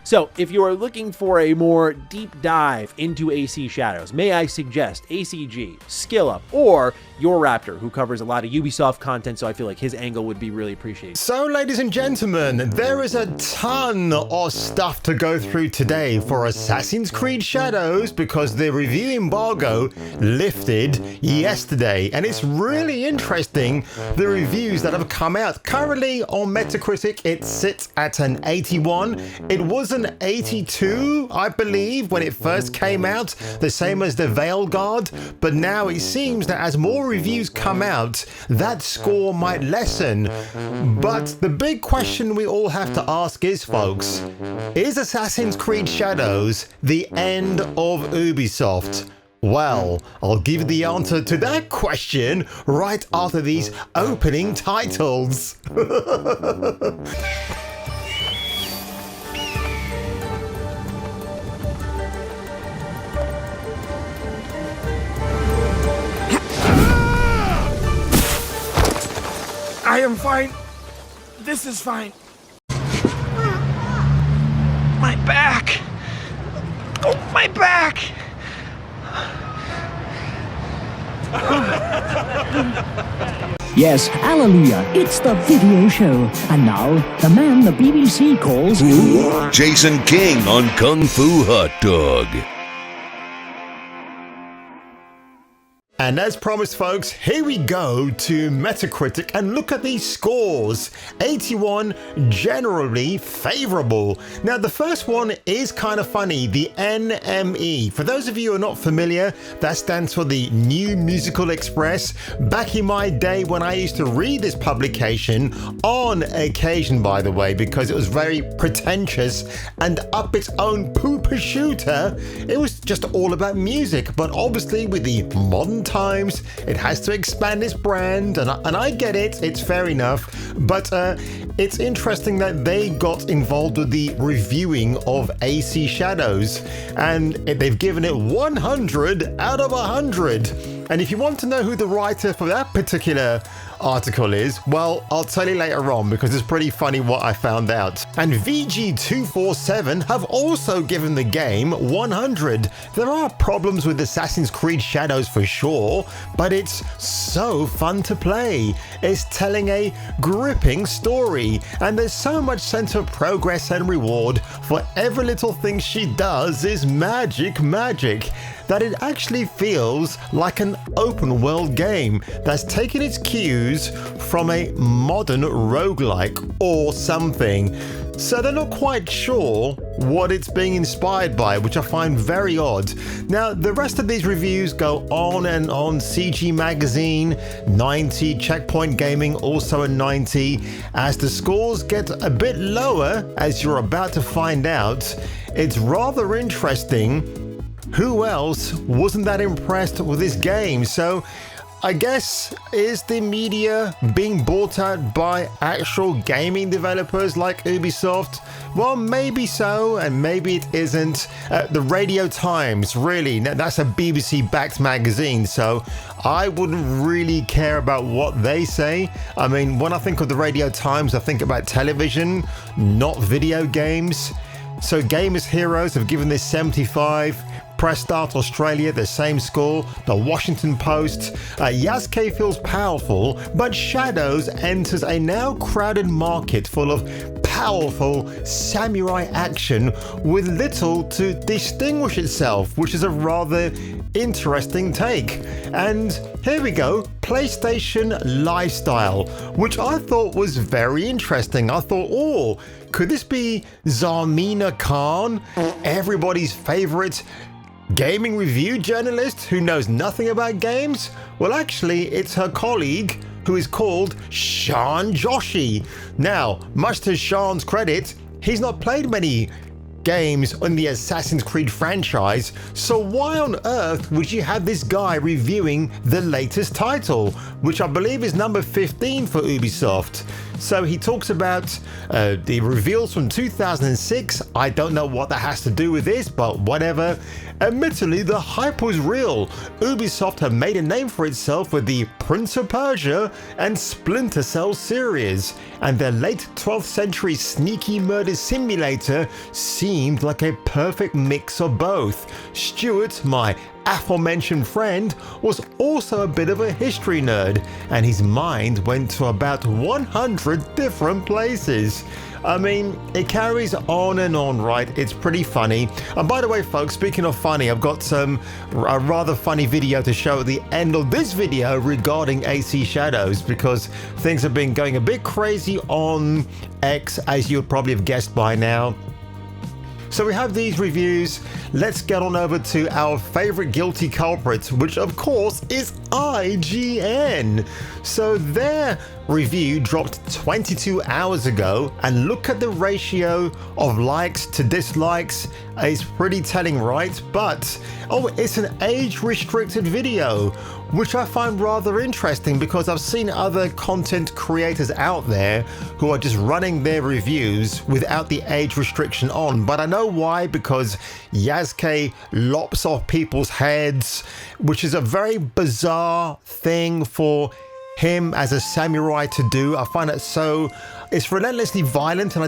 So if you are looking for a more deep dive into AC Shadows, may I suggest ACG, Skill Up, or Your Raptor, who covers a lot of Ubisoft content, so I feel like his angle would be really appreciated. So ladies and gentlemen, there is a ton of stuff to go through today for Assassin's Creed Shadows because the review embargo lifted yesterday, and it's really interesting the reviews that have come out. Currently on Metacritic it sits at an 81. It was an 82 I believe when it first came out, the same as the Veil Guard, but now it seems that as more reviews come out that score might lessen. But the big question we all have to ask is, folks, is Assassin's Creed Shadows the end of Ubisoft? Well, I'll give you the answer to that question right after these opening titles. I am fine. This is fine. My back. Oh, my back. Yes, hallelujah, it's the video show. And now, the man the BBC calls... Jason King on Kung Fu Hot Dog. And as promised, folks, here we go to Metacritic and look at these scores. 81, generally favorable. Now, the first one is kind of funny, the NME. For those of you who are not familiar, that stands for the New Musical Express. Back in my day when I used to read this publication, on occasion, by the way, because it was very pretentious and up its own pooper shooter, it was just all about music. But obviously, with the modern times, it has to expand its brand, and I get it, it's fair enough, but it's interesting that they got involved with the reviewing of AC Shadows, and they've given it 100 out of 100. And if you want to know who the writer for that particular article is, well, I'll tell you later on because it's pretty funny what I found out. And VG247 have also given the game 100. There are problems with Assassin's Creed Shadows for sure, but it's so fun to play. It's telling a gripping story, and there's so much sense of progress and reward for every little thing she does is magic, that it actually feels like an open world game that's taken its cues from a modern roguelike or something. So they're not quite sure what it's being inspired by, which I find very odd. Now, the rest of these reviews go on and on. CG Magazine, 90, Checkpoint Gaming, also a 90. As the scores get a bit lower, as you're about to find out, it's rather interesting. Who else wasn't that impressed with this game? So I guess, is the media being bought out by actual gaming developers like Ubisoft? Well, maybe so, and maybe it isn't. The Radio Times, really, that's a BBC-backed magazine, so I wouldn't really care about what they say. I mean, when I think of the Radio Times, I think about television, not video games. So Gamers Heroes have given this 75. Press Start Australia, the same score. The Washington Post. Yasuke feels powerful, but Shadows enters a now crowded market full of powerful samurai action with little to distinguish itself, which is a rather interesting take. And here we go, PlayStation Lifestyle, which I thought was very interesting. I thought, oh, could this be Zarmina Khan, everybody's favorite gaming review journalist who knows nothing about games? Well, actually, it's her colleague who is called Sean Joshi. Now, much to Sean's credit, he's not played many games on the Assassin's Creed franchise, so why on earth would you have this guy reviewing the latest title, which I believe is number 15 for Ubisoft? So he talks about the reveals from 2006. I don't know what that has to do with this, but whatever. Admittedly, the hype was real. Ubisoft had made a name for itself with the Prince of Persia and Splinter Cell series, and their late 12th century sneaky murder simulator seemed like a perfect mix of both. Stuart, my aforementioned friend, was also a bit of a history nerd, and his mind went to about 100 different places. I mean, it carries on and on, right? It's pretty funny. And by the way, folks, speaking of funny, I've got a rather funny video to show at the end of this video regarding AC Shadows, because things have been going a bit crazy on X, as you would probably have guessed by now. So we have these reviews. Let's get on over to our favorite guilty culprit, which of course is IGN. So their review dropped 22 hours ago, and look at the ratio of likes to dislikes. It's pretty telling, right? But oh, it's an age-restricted video, which I find rather interesting, because I've seen other content creators out there who are just running their reviews without the age restriction on. But I know why, because Yasuke lops off people's heads, which is a very bizarre thing for him as a samurai to do. I find it so, it's relentlessly violent, and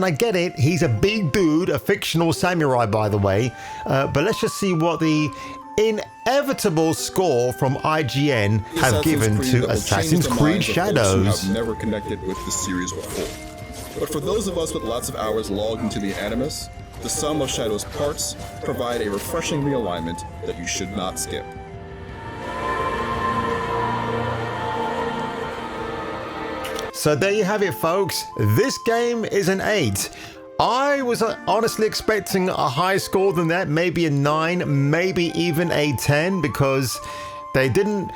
I get it. He's a big dude, a fictional samurai, by the way. But let's just see what the inevitable score from IGN have given to Assassin's Creed Shadows. I've never connected with the series before. But for those of us with lots of hours logged into the Animus, the sum of Shadows' parts provide a refreshing realignment that you should not skip. So there you have it, folks. This game is an 8. I was honestly expecting a higher score than that, maybe a 9, maybe even a 10, because they didn't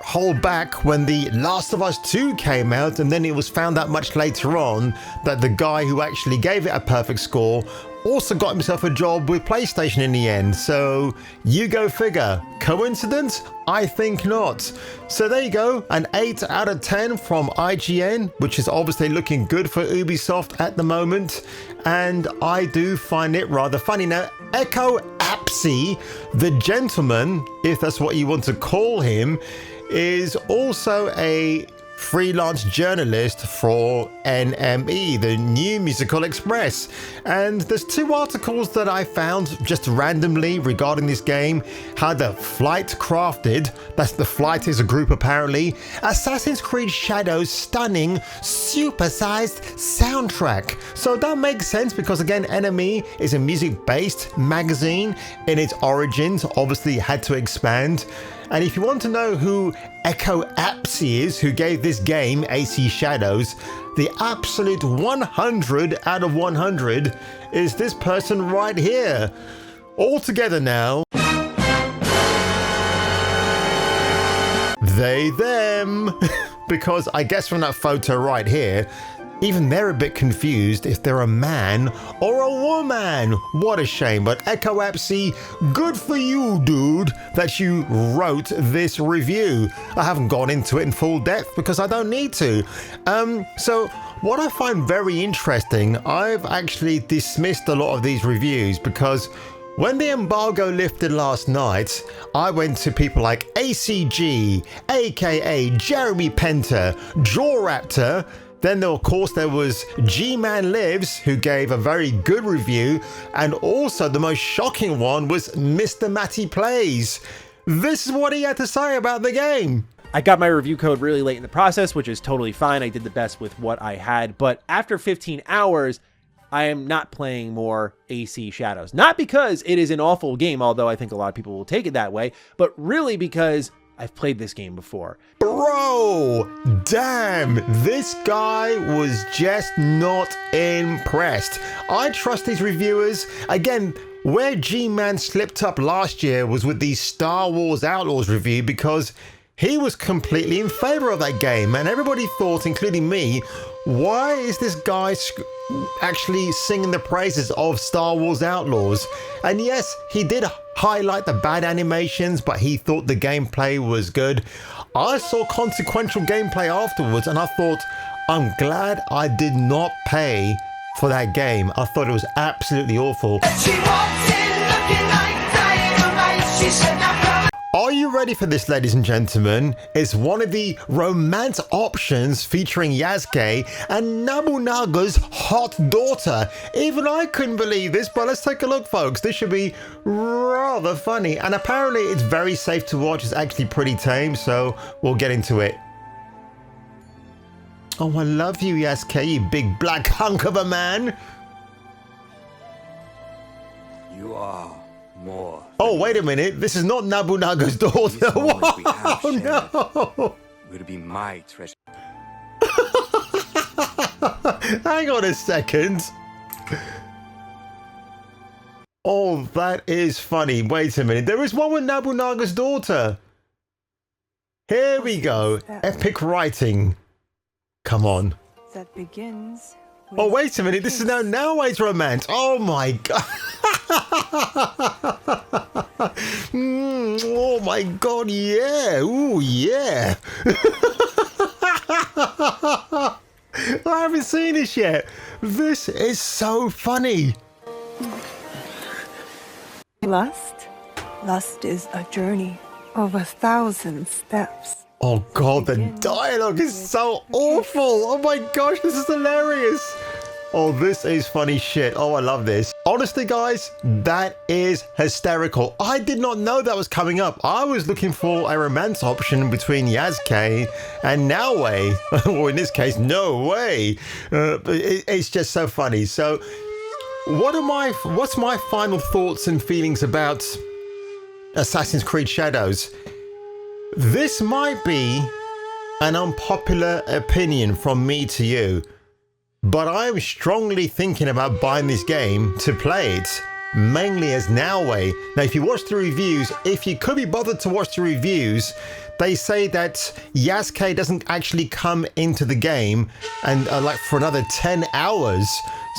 hold back when The Last of Us 2 came out, and then it was found out much later on that the guy who actually gave it a perfect score also got himself a job with PlayStation in the end. So you go figure. Coincidence? I think not. So there you go, an 8 out of 10 from IGN, which is obviously looking good for Ubisoft at the moment. And I do find it rather funny. Now, Echo Apsey, the gentleman, if that's what you want to call him, is also a freelance journalist for NME, the New Musical Express. And there's 2 articles that I found just randomly regarding this game. How the Flight crafted, that's the Flight is a group apparently, Assassin's Creed Shadows stunning supersized soundtrack. So that makes sense, because again, NME is a music-based magazine. In its origins, obviously had to expand. And if you want to know who Echo Apsey is, who gave this game, AC Shadows, the absolute 100 out of 100 is this person right here. All together now. They, them. Because I guess from that photo right here, even they're a bit confused if they're a man or a woman. What a shame. But Echo Apsey, good for you, dude, that you wrote this review. I haven't gone into it in full depth because I don't need to. So what I find very interesting, I've actually dismissed a lot of these reviews, because when the embargo lifted last night, I went to people like ACG, aka Jeremy Penter, Jawraptor. Then, of course, there was G-Man Lives, who gave a very good review. And also, the most shocking one was Mr. Matty Plays. This is what he had to say about the game. I got my review code really late in the process, which is totally fine. I did the best with what I had. But after 15 hours, I am not playing more AC Shadows. Not because it is an awful game, although I think a lot of people will take it that way, but really because I've played this game before. Bro, damn, this guy was just not impressed. I trust these reviewers. Again, where G-Man slipped up last year was with the Star Wars Outlaws review, because he was completely in favor of that game, and everybody thought, including me, why is this guy actually singing the praises of Star Wars Outlaws? And yes, he did highlight the bad animations, but he thought the gameplay was good. I saw consequential gameplay afterwards, and I thought, I'm glad I did not pay for that game. I thought it was absolutely awful. She walks in looking like Diana. Are you ready for this, ladies and gentlemen? It's one of the romance options featuring Yasuke and Nobunaga's hot daughter. Even I couldn't believe this, but let's take a look, folks. This should be rather funny, and apparently it's very safe to watch. It's actually pretty tame, so we'll get into it. Oh, I love you, Yasuke, you big black hunk of a man. You are more. Oh, wait a minute. This is not Nobunaga's daughter. These moments we have Oh, shared no. will be my treasure. Hang on a second. Oh, that is funny. Wait a minute. There is one with Nobunaga's daughter. Here we go. Epic writing. Come on. That begins. Oh, wait a minute. This is now Naoe's romance. Oh, my God. Oh, my God. Yeah. Ooh, yeah. I haven't seen this yet. This is so funny. Lust is a journey of 1,000 steps. Oh God, the dialogue is so awful. Oh my gosh, this is hilarious. Oh, this is funny shit. Oh, I love this. Honestly, guys, that is hysterical. I did not know that was coming up. I was looking for a romance option between Yasuke and Naoe. Or in this case, no way. It's just so funny. So what's my final thoughts and feelings about Assassin's Creed Shadows? This might be an unpopular opinion from me to you, but I am strongly thinking about buying this game to play it, mainly as Naoe. Now, if you watch the reviews, if you could be bothered to watch the reviews, they say that Yasuke doesn't actually come into the game and like for another 10 hours.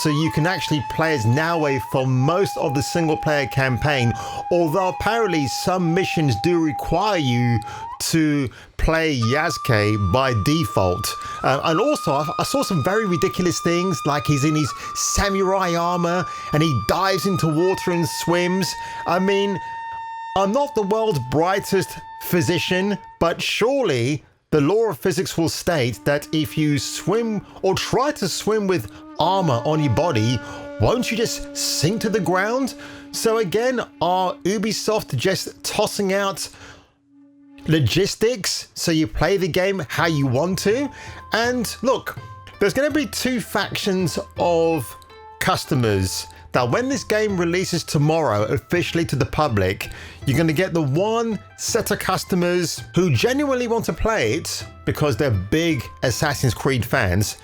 So you can actually play as Naoe for most of the single player campaign, although apparently some missions do require you to play Yasuke by default. And also I saw some very ridiculous things, like he's in his samurai armor and he dives into water and swims. I mean, I'm not the world's brightest physician, but surely the law of physics will state that if you swim or try to swim with armor on your body, won't you just sink to the ground? So again, are Ubisoft just tossing out logistics so you play the game how you want to? And look, there's going to be two factions of customers. Now, when this game releases tomorrow officially to the public, you're going to get the one set of customers who genuinely want to play it because they're big Assassin's Creed fans.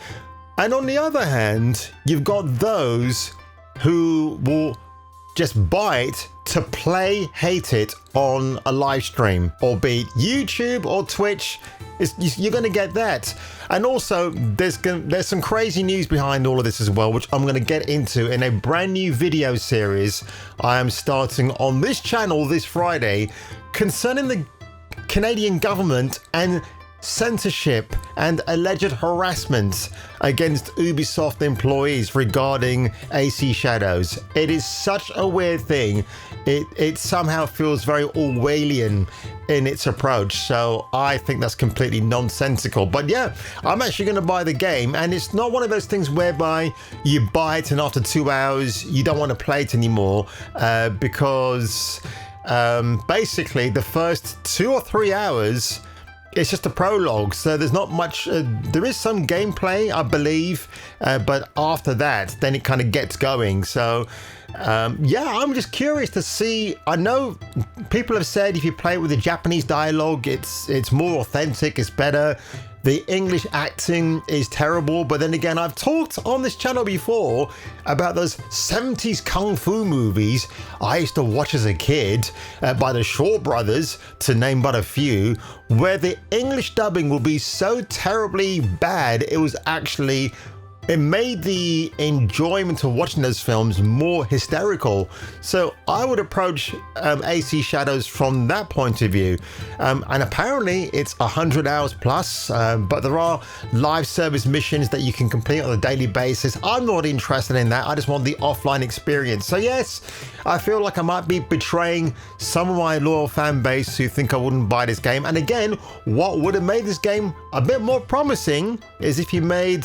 And on the other hand, you've got those who will just buy it to play hate it on a live stream, albeit YouTube or Twitch. You're going to get that. And also, there's some crazy news behind all of this as well, which I'm going to get into in a brand new video series I am starting on this channel this Friday concerning the Canadian government and censorship and alleged harassment against Ubisoft employees regarding AC Shadows. It is such a weird thing. It somehow feels very Orwellian in its approach, so I think that's completely nonsensical. But yeah, I'm actually going to buy the game, and it's not one of those things whereby you buy it and after 2 hours you don't want to play it anymore, because basically the first 2 or 3 hours it's just a prologue, so there's not much. There is some gameplay, I believe, but after that, then it kind of gets going. So, yeah, I'm just curious to see. I know people have said if you play it with the Japanese dialogue, it's more authentic, it's better. The English acting is terrible, but then again, I've talked on this channel before about those 70s kung fu movies I used to watch as a kid by the Shaw Brothers, to name but a few, where the English dubbing will be so terribly bad, it it made the enjoyment of watching those films more hysterical. So I would approach AC Shadows from that point of view. And apparently it's 100 hours plus, but there are live service missions that you can complete on a daily basis. I'm not interested in that. I just want the offline experience. So yes, I feel like I might be betraying some of my loyal fan base who think I wouldn't buy this game. And again, what would have made this game a bit more promising is if you made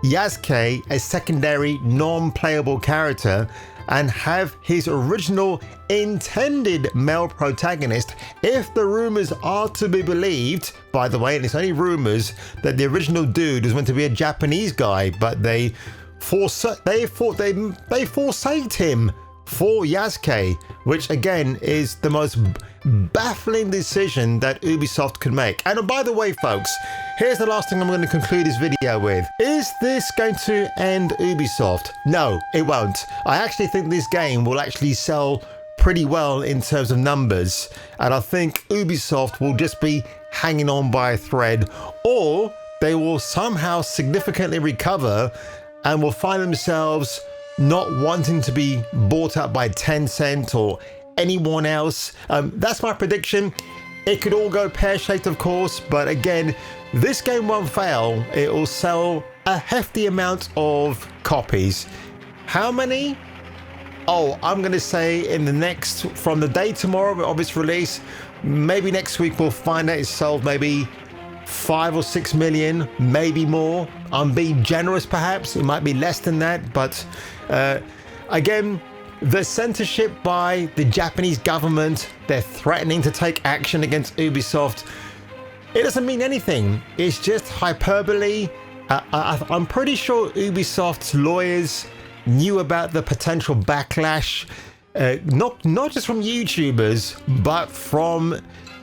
Yasuke a secondary non-playable character and have his original intended male protagonist, if the rumors are to be believed, by the way, and it's only rumors, that the original dude was meant to be a Japanese guy, but they forsaked him for Yasuke, which again is the most baffling decision that Ubisoft could make. And by the way, folks, here's the last thing I'm going to conclude this video with. Is this going to end Ubisoft? No, it won't. I actually think this game will actually sell pretty well in terms of numbers, and I think Ubisoft will just be hanging on by a thread, or they will somehow significantly recover and will find themselves not wanting to be bought up by Tencent or anyone else. That's my prediction. It could all go pear-shaped, of course, but again, this game won't fail. It will sell a hefty amount of copies. How many? Oh, I'm going to say from the day tomorrow of its release, maybe next week we'll find out it's sold maybe 5 or 6 million, maybe more. I'm being generous, perhaps. It might be less than that, but again, the censorship by the Japanese government, they're threatening to take action against Ubisoft. It doesn't mean anything. It's just hyperbole. I'm pretty sure Ubisoft's lawyers knew about the potential backlash, not just from YouTubers, but from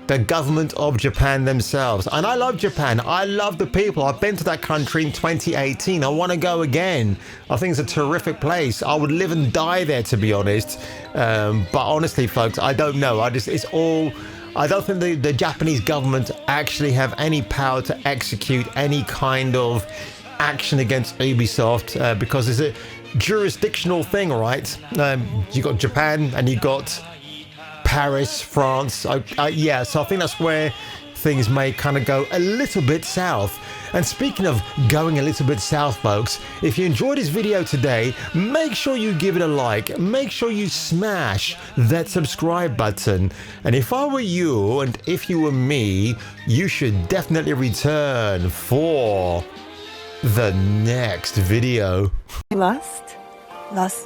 the government of Japan themselves. And I love Japan. I love the people. I've been to that country in 2018. I want to go again. I think it's a terrific place. I would live and die there, to be honest. But honestly, folks, I don't know. I don't think the Japanese government actually have any power to execute any kind of action against Ubisoft, because it's a jurisdictional thing, right? You got Japan and you got Paris, France. Yeah, so I think that's where things may kind of go a little bit south. And speaking of going a little bit south, folks, if you enjoyed this video today, make sure you give it a like. Make sure you smash that subscribe button. And if I were you, and if you were me, you should definitely return for the next video. Lust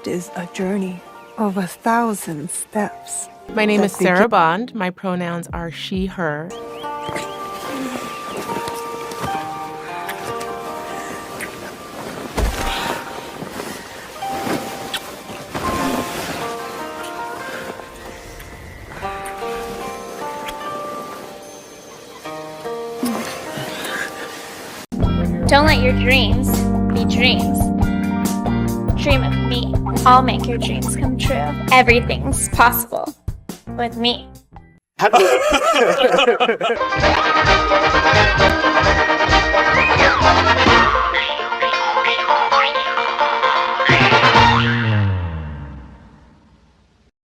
is a journey of 1,000 steps. My name is Sarah Bond. My pronouns are she, her. Don't let your dreams be dreams. Dream of me. I'll make your dreams come true. Everything's possible with me.